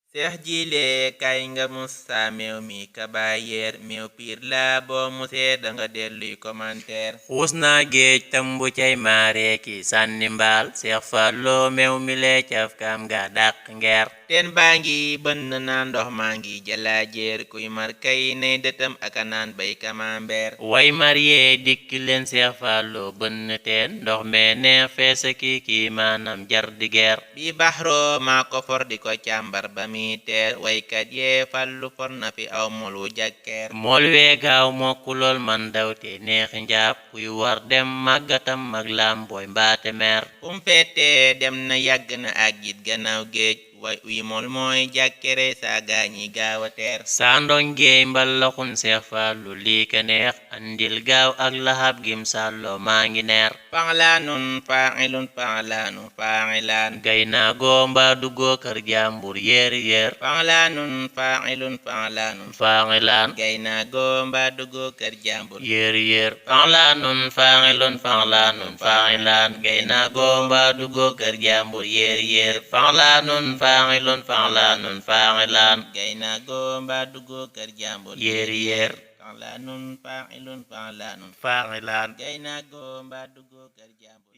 Seex Jile kay nga musa meew mi kabayeer meew piir la boo musee danga delluy commentaire xuus naa géej tambu cay maaree ki sànni mbaal Seex Fallu meew mi lee caf kaam ga dàq ngeer teen baa ngi bënn naa ndox maa ngi jalaajeer kuy mar kay nay dëtam aka naan bay kamambeer way mariyee dikk leen Seex Fallu bënn teen ndox mee neex feesa kii maanam jar di geer bi baxro maa ko for di ko càmbar ba mi teer waykat yee Fallu for na fi aw mool wu jàkkeer mool wee gaaw mokku lool man dawte neexi njaab kuy war dem màggatam mag lam booy mbaate meer kum feetee dem na yàgg na ak yit gannaaw géej way uy mool mooy jàkkere saa gaañi gaaw a teer saa ndongeey mbalaxun Seex Fallu lii ka neex andil gaaw ak lahab gim sàlloo maa ngi neer fanglaanun faangilun fanglaanu fangilaan gay naa goo mbaa duggoo kër jàmbur yéeri yéer fanglaanun faangilun fanglaanu fangilaan gay naa goo mbaa duggoo kër jàmbur yéeri yéer fanglaanun faangilun fanglaanun fangilaan gay naa goo mbaa duggoo kër jàmbur yéeri yéer fanglaanun faangilun fanglaanun fangilaan gay naa goo mbaa duggoo kër jàmbur yéeri yéer fanglaanun faangilun fanglaanun fangilaan gay naa goo mbaa duggoo kër jàmbur